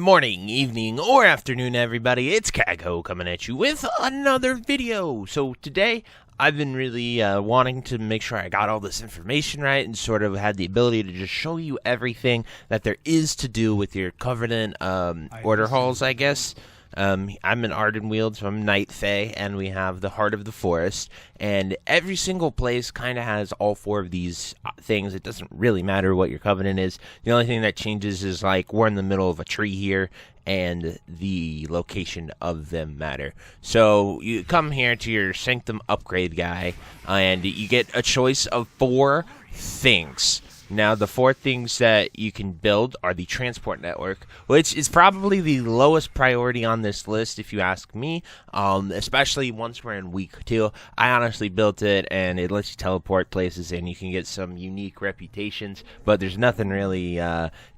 morning, evening, or afternoon, everybody. It's Kaghoe coming at you with another video. So today, I've been really wanting to make sure I got all this information right and sort of had the ability to just show you everything that there is to do with your Covenant order halls, I guess. I'm an Ardenweald, so I'm Night Fae, and we have the Heart of the Forest, and every single place kind of has all four of these things. It doesn't really matter what your Covenant is. The only thing that changes is, like, we're in the middle of a tree here, and the location of them matter. So you come here to your Sanctum upgrade guy, and you get a choice of 4 things. Now, the 4 things that you can build are the transport network, which is probably the lowest priority on this list, if you ask me, especially once we're in week 2. I honestly built it, and it lets you teleport places, and you can get some unique reputations, but there's nothing really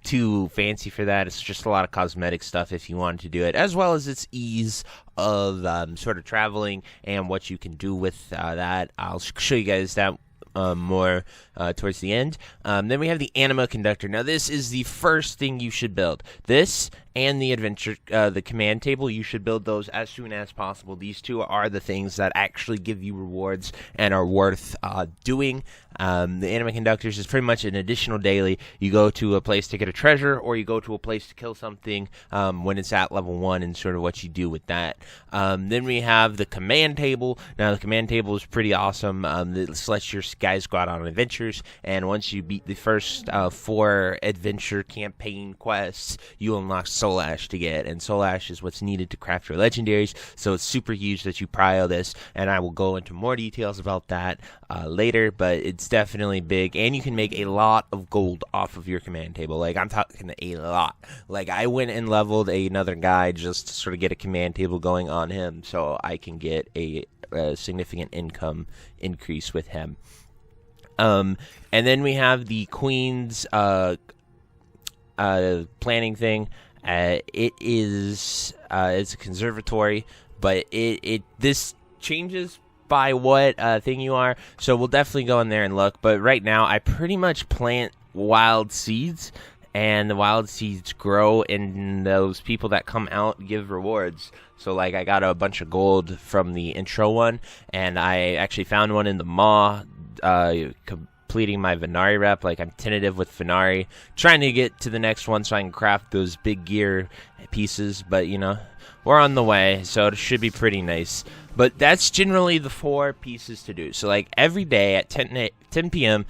too fancy for that. It's just a lot of cosmetic stuff if you wanted to do it, as well as its ease of sort of traveling and what you can do with that. I'll show you guys that more towards the end. Then we have the Anima Conductor. Now, this is the first thing you should build. This and the adventure, the command table, you should build those as soon as possible. These 2 are the things that actually give you rewards and are worth doing. The Anima Conductors is pretty much an additional daily. You go to a place to get a treasure, or you go to a place to kill something when it's at level 1, and sort of what you do with that. Then we have the command table. Now, the command table is pretty awesome. This lets your guys go out on adventures, and once you beat the first 4 adventure campaign quests, you unlock Soul Ash to get, and Soul Ash is what's needed to craft your legendaries, so it's super huge that you prio this, and I will go into more details about that later, but it's definitely big, and you can make a lot of gold off of your command table. Like, I'm talking a lot. Like, I went and leveled another guy just to sort of get a command table going on him, so I can get a significant income increase with him. And then we have the Queen's planning thing. It's a conservatory, but this changes by what thing you are, so we'll definitely go in there and look. But right now, I pretty much plant wild seeds, and the wild seeds grow, and those people that come out give rewards. So, like, I got a bunch of gold from the intro one, and I actually found one in the maw, completing my Venari rep. Like, I'm tentative with Venari, trying to get to the next one so I can craft those big gear pieces, but, you know, we're on the way, so it should be pretty nice. But that's generally the 4 pieces to do. So, like, every day at 10 p.m.,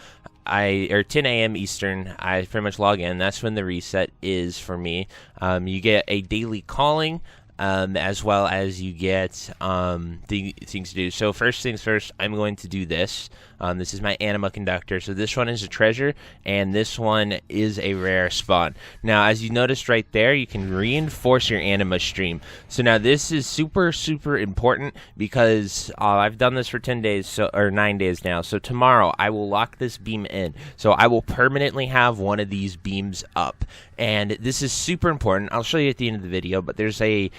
or 10 a.m. Eastern, I pretty much log in. That's when the reset is for me. You get a daily calling, as well as you get things to do. So first things first, I'm going to do this. This is my Anima Conductor. So this one is a treasure, and this one is a rare spawn. Now, as you noticed right there, you can reinforce your Anima stream. So now this is super, super important because I've done this for 10 days, or 9 days now. So tomorrow, I will lock this beam in. So I will permanently have one of these beams up. And this is super important. I'll show you at the end of the video, but there's a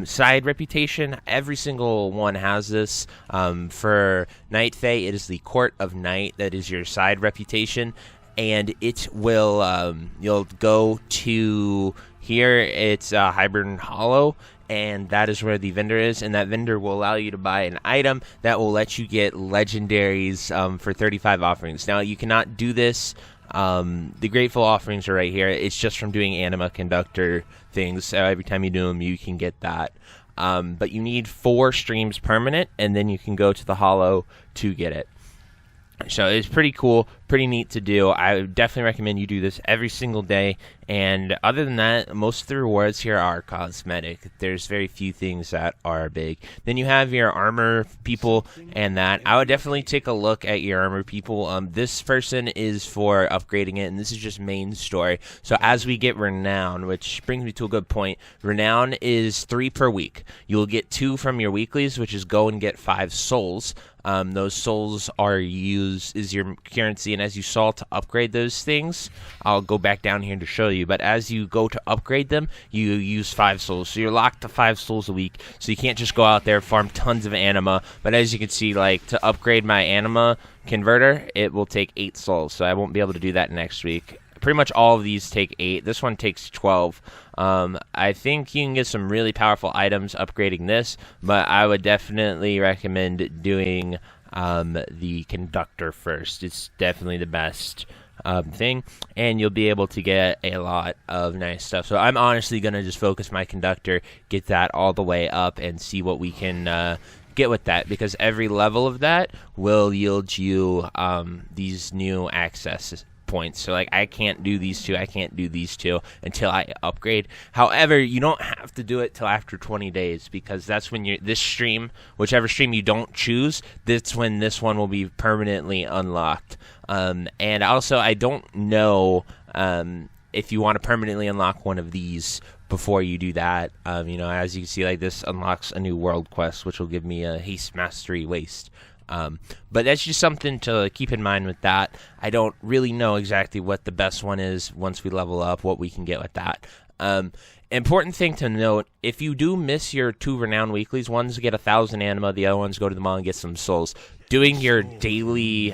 side reputation. Every single one has this. For Night Fae, it is the Court of Night that is your side reputation, and it will you'll go to here. It's Hybern Hollow, and that is where the vendor is, and that vendor will allow you to buy an item that will let you get legendaries for 35 offerings. Now, you cannot do this. The grateful offerings are right here. It's just from doing Anima Conductor things. So every time you do them, you can get that. But you need 4 streams permanent, and then you can go to the Hollow to get it. So it's pretty cool, pretty neat to do. I would definitely recommend you do this every single day. And other than that, most of the rewards here are cosmetic. There's very few things that are big. Then you have your armor people, and that I would definitely take a look at your armor people. This person is for upgrading it, and this is just main story. So as we get renown, which brings me to a good point, renown is 3 per week. You'll get 2 from your weeklies, which is go and get 5 souls. Those souls are is your currency, and as you saw, to upgrade those things, I'll go back down here to show you, but as you go to upgrade them, you use 5 souls, so you're locked to 5 souls a week, so you can't just go out there, farm tons of anima. But as you can see, like, to upgrade my anima converter, it will take 8 souls, so I won't be able to do that next week. pretty much all of these take 8. This one takes 12. I think you can get some really powerful items upgrading this, but I would definitely recommend doing the Conductor first. It's definitely the best thing, and you'll be able to get a lot of nice stuff. So I'm honestly going to just focus my Conductor, get that all the way up, and see what we can get with that, because every level of that will yield you these new access points. So like, I can't do these two, I can't do these two until I upgrade. However, you don't have to do it till after 20 days, because that's when this stream, whichever stream you don't choose, that's when this one will be permanently unlocked. And also, I don't know if you want to permanently unlock one of these before you do that. You know, as you can see, like, this unlocks a new world quest, which will give me a haste mastery waste. But that's just something to keep in mind with that. I don't really know exactly what the best one is once we level up, what we can get with that. Important thing to note, if you do miss your 2 renown weeklies, ones get 1,000 anima, the other ones go to the mall and get some souls. Doing your daily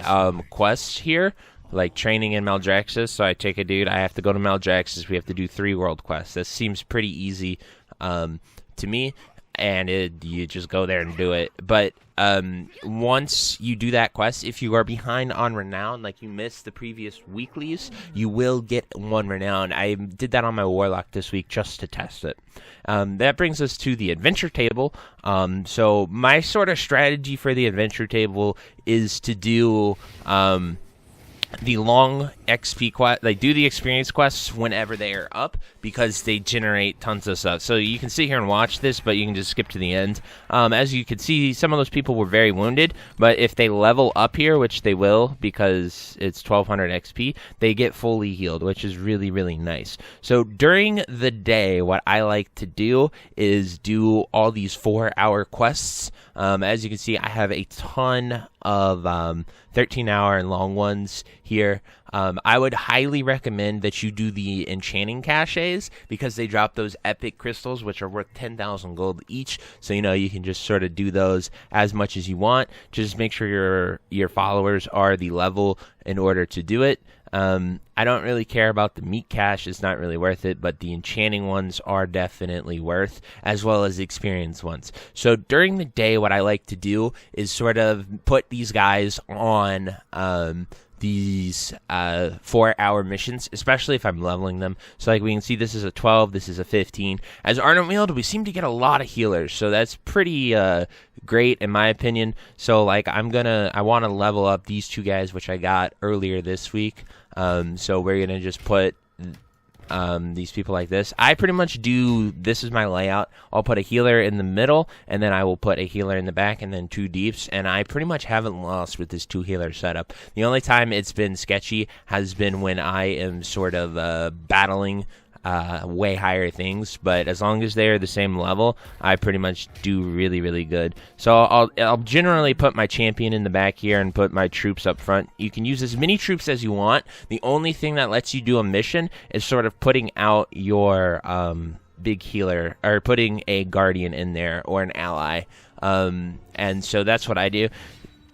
quests here, like training in Maldraxxus, so I take a dude, I have to go to Maldraxxus, we have to do 3 world quests. That seems pretty easy to me, and you just go there and do it. But once you do that quest, if you are behind on renown, like you missed the previous weeklies, you will get 1 renown. I did that on my warlock this week just to test it. That brings us to the adventure table. So my sort of strategy for the adventure table is to do the long XP quest, like do the experience quests whenever they are up, because they generate tons of stuff. So you can sit here and watch this, but you can just skip to the end. As you can see, some of those people were very wounded, but if they level up here, which they will because it's 1200 XP, they get fully healed, which is really, really nice. So during the day, what I like to do is do all these 4-hour quests. As you can see, I have a ton of 13-hour and long ones here. I would highly recommend that you do the enchanting caches, because they drop those epic crystals, which are worth 10,000 gold each. So, you know, you can just sort of do those as much as you want. Just make sure your followers are the level in order to do it. I don't really care about the meat cache, it's not really worth it, but the enchanting ones are definitely worth, as well as the experience ones. So during the day, what I like to do is sort of put these guys on these 4-hour missions, especially if I'm leveling them. So like we can see, this is a 12, this is a 15. As Ardent Wield, we seem to get a lot of healers, so that's pretty great in my opinion. So like I want to level up these 2 guys, which I got earlier this week. So we're gonna just put these people like this. I pretty much do, this is my layout. I'll put a healer in the middle, and then I will put a healer in the back, and then 2 deeps, and I pretty much haven't lost with this 2 healer setup. The only time it's been sketchy has been when I am sort of battling way higher things, but as long as they're the same level, I pretty much do really, really good. So I'll generally put my champion in the back here and put my troops up front. You can use as many troops as you want. The only thing that lets you do a mission is sort of putting out your big healer, or putting a guardian in there, or an ally. And so that's what I do.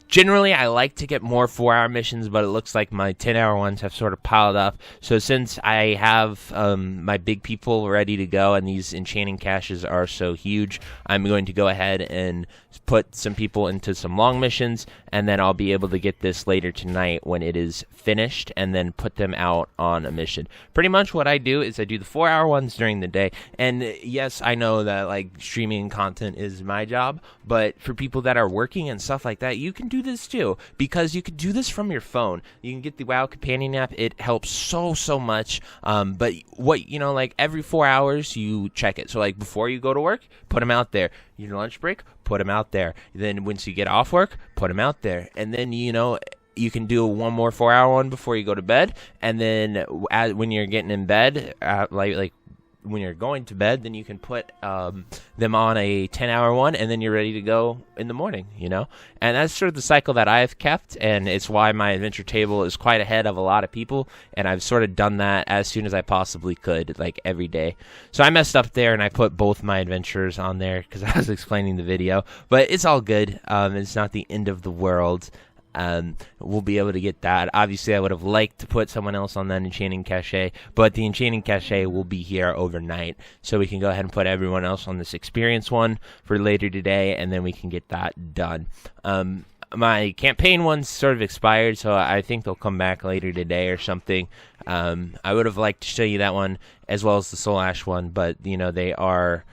Generally, I like to get more 4-hour missions, but it looks like my 10-hour ones have sort of piled up. So since I have my big people ready to go, and these enchanting caches are so huge, I'm going to go ahead and put some people into some long missions, and then I'll be able to get this later tonight when it is finished, and then put them out on a mission. Pretty much what I do is I do the 4-hour ones during the day. And yes, I know that like streaming content is my job, but for people that are working and stuff like that, you can do this too, because you can do this from your phone. You can get the WoW companion app. It helps so much. But what, you know, like every 4 hours you check it. So like before you go to work, put them out there. Your lunch break, put them out there. Then once you get off work, put them out there. And then, you know, you can do one more 4-hour one before you go to bed. And then when you're getting in bed, like when you're going to bed, then you can put them on a 10-hour one, and then you're ready to go in the morning, you know? And that's sort of the cycle that I've kept, and it's why my adventure table is quite ahead of a lot of people, and I've sort of done that as soon as I possibly could, like every day. So I messed up there, and I put both my adventures on there because I was explaining the video, but it's all good. It's not the end of the world. we'll be able to get that. Obviously, I would have liked to put someone else on that enchanting cache, but the enchanting cache will be here overnight, so we can go ahead and put everyone else on this experience one for later today, and then we can get that done. My campaign one's sort of expired, so I think they'll come back later today or something. I would have liked to show you that one as well as the Soul Ash one, but they are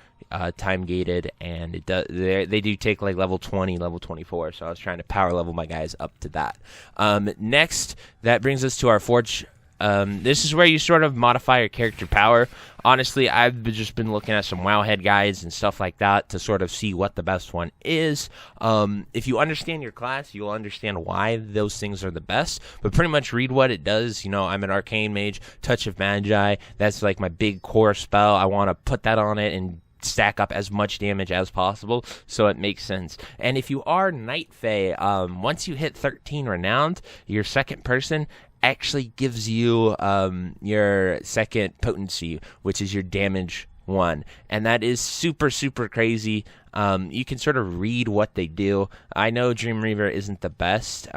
time gated, and they do take like level 20, level 24. So I was trying to power level my guys up to that. Next, that brings us to our Forge. This is where you sort of modify your character power. Honestly, I've just been looking at some Wowhead guides and stuff like that to sort of see what the best one is. If you understand your class, you'll understand why those things are the best, but pretty much read what it does. I'm an Arcane Mage, Touch of Magi. That's like my big core spell. I want to put that on it and stack up as much damage as possible, so it makes sense. And if you are Night Fae, once you hit 13 Renowned, your second person actually gives you your second potency, which is your damage one, and that is super crazy. You can sort of read what they do. I know Dream Reaver isn't the best.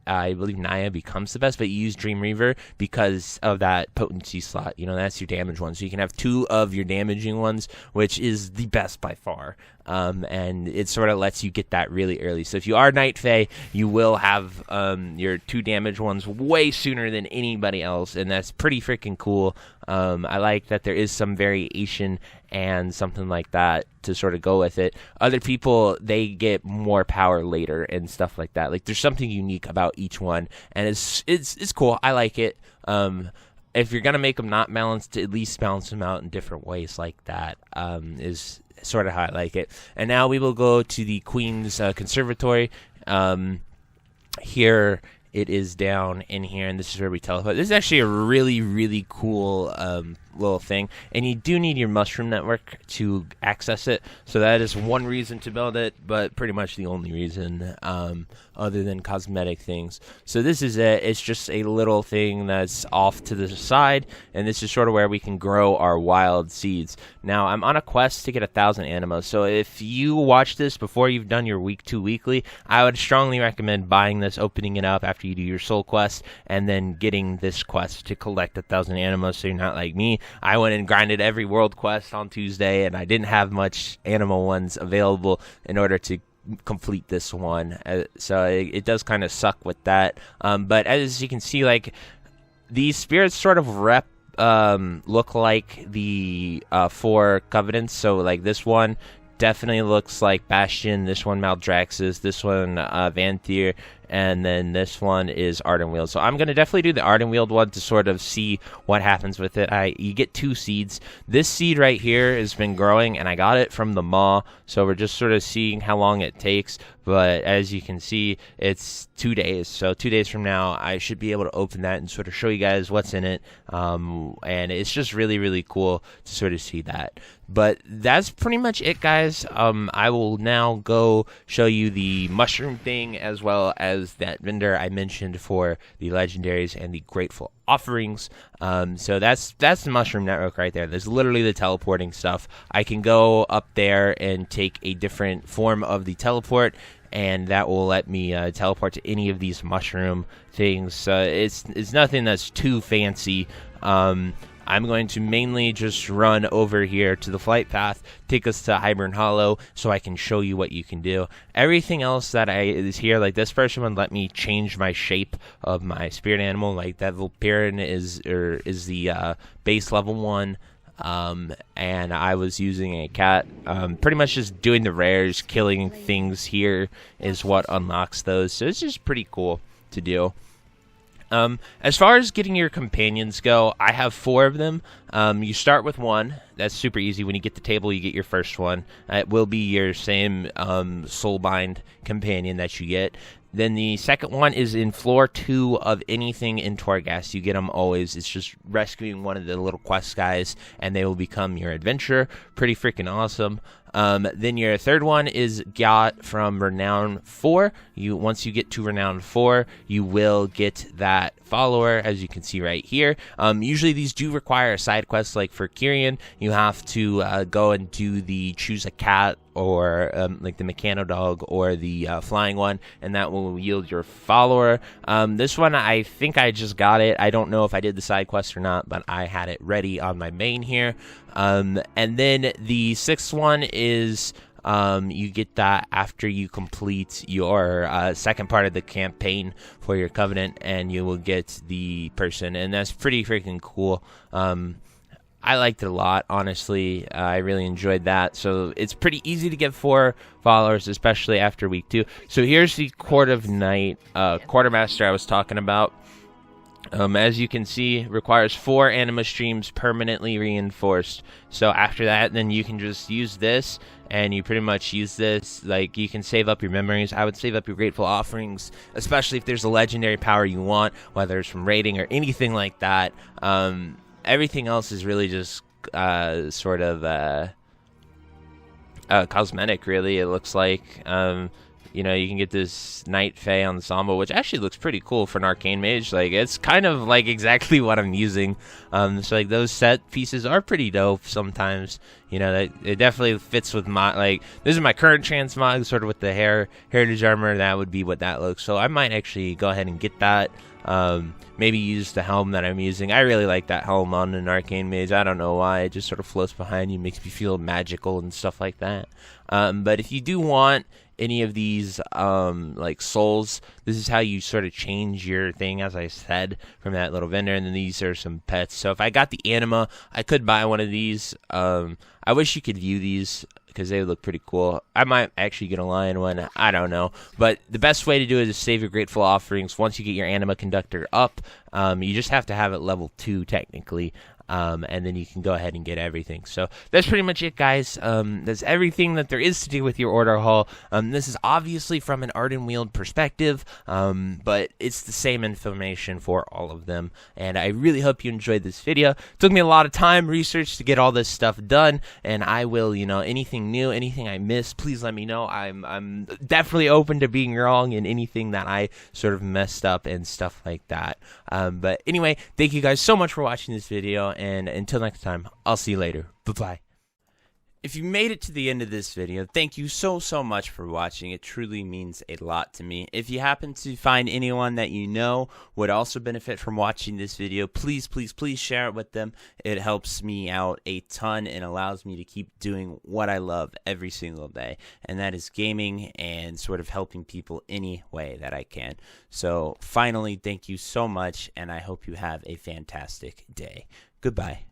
I believe Naya becomes the best, but you use Dream Reaver because of that potency slot. That's your damage one. So you can have 2 of your damaging ones, which is the best by far. And it sort of lets you get that really early. So if you are Night Fae, you will have your 2 damage ones way sooner than anybody else, and that's pretty freaking cool. I like that there is some variation and something like that to sort of go with it. Other people, they get more power later and stuff like that. Like, there's something unique about each one, and it's cool. I like it. If you're gonna make them not balanced, at least balance them out in different ways like that. Is sort of how I like it. And now we will go to the Queen's Conservatory. Here it is down in here, and this is where we teleport. This is actually a really cool little thing, and you do need your mushroom network to access it, so that is one reason to build it, but pretty much the only reason, other than cosmetic things. So this is it. It's just a little thing that's off to the side, and this is sort of where we can grow our wild seeds. Now, I'm on a quest to get 1,000 Anima, so if you watch this before you've done your week 2 weekly, I would strongly recommend buying this, opening it up after you do your soul quest, and then getting this quest to collect 1,000 Anima, so you're not like me. I went and grinded every world quest on Tuesday, and I didn't have much Anima ones available in order to complete this one, so it does kind of suck with that. But as you can see, like, these spirits sort of look like the 4 covenants. So like this one definitely looks like Bastion, this one Maldraxxus, this one Vanthyr, and then this one is Ardenweald. So I'm going to definitely do the Ardenweald one to sort of see what happens with it. You get 2 seeds. This seed right here has been growing, and I got it from the maw, so we're just sort of seeing how long it takes. But as you can see, it's 2 days. So 2 days from now, I should be able to open that and sort of show you guys what's in it. And it's just really cool to sort of see that. But that's pretty much it, guys. I will now go show you the mushroom thing, as well as that vendor I mentioned for the legendaries and the grateful offerings. So that's the mushroom network right there. There's literally the teleporting stuff. I can go up there and take a different form of the teleport, and that will let me teleport to any of these mushroom things. It's nothing that's too fancy. I'm going to mainly just run over here to the flight path, take us to Hybern Hollow, so I can show you what you can do. Everything else that is here, like this first one, let me change my shape of my spirit animal. Like that Vulperian is the base level 1. And I was using a cat. Pretty much just doing the rares, killing things here is what unlocks those. So it's just pretty cool to do. As far as getting your companions go, I have 4 of them. You start with 1. That's super easy. When you get the table, you get your first one. It will be your same soulbind companion that you get. Then the second one is in floor 2 of anything in Torghast. You get them always. It's just rescuing one of the little quest guys, and they will become your adventurer. Pretty freaking awesome. Then your third one is got from Renown 4. Once you get to Renown 4, you will get that follower, as you can see right here. Usually these do require a side side quests. Like for Kyrian, you have to go and do the choose a cat, or like the mechano dog, or the flying one, and that will yield your follower. This one, I think I just got it. I don't know if I did the side quest or not, but I had it ready on my main here. And then the 6th one is you get that after you complete your second part of the campaign for your Covenant, and you will get the person, and that's pretty freaking cool. I liked it a lot, honestly. I really enjoyed that. So it's pretty easy to get 4 followers, especially after week 2. So here's the Court of Night Quartermaster I was talking about. As you can see, requires 4 anima streams permanently reinforced. So after that, then you can just use this, and you pretty much use this. Like, you can save up your memories. I would save up your grateful offerings, especially if there's a legendary power you want, whether it's from raiding or anything like that. Everything else is really just sort of cosmetic, really, it looks like. You know, you can get this Night Fae ensemble, which actually looks pretty cool for an arcane mage. Like, it's kind of like exactly what I'm using. So like those set pieces are pretty dope sometimes. You know, that it definitely fits with my, like, this is my current transmog, sort of with the heritage armor. That would be what that looks. So I might actually go ahead and get that. Maybe use the helm that I'm using. I really like that helm on an arcane mage. I don't know why. It just sort of floats behind you, makes me feel magical and stuff like that. But if you do want any of these like souls, this is how you sort of change your thing, as I said, from that little vendor. And then these are some pets. So if I got the anima, I could buy one of these. I wish you could view these, because they look pretty cool. I might actually get a lion one. I don't know. But the best way to do it is save your grateful offerings. Once you get your Anima Conductor up, you just have to have it level 2, technically. And then you can go ahead and get everything. So that's pretty much it, guys. That's everything that there is to do with your order hall. This is obviously from an Art and Wield perspective, but it's the same information for all of them. And I really hope you enjoyed this video. It took me a lot of time, research to get all this stuff done, and I will, you know, anything new, anything I missed, please let me know. I'm definitely open to being wrong in anything that I sort of messed up and stuff like that. But anyway, thank you guys so much for watching this video. And until next time, I'll see you later. Bye-bye. If you made it to the end of this video, thank you so much for watching. It truly means a lot to me. If you happen to find anyone that you know would also benefit from watching this video, please share it with them. It helps me out a ton and allows me to keep doing what I love every single day, and that is gaming and sort of helping people any way that I can. So finally, thank you so much, and I hope you have a fantastic day. Goodbye.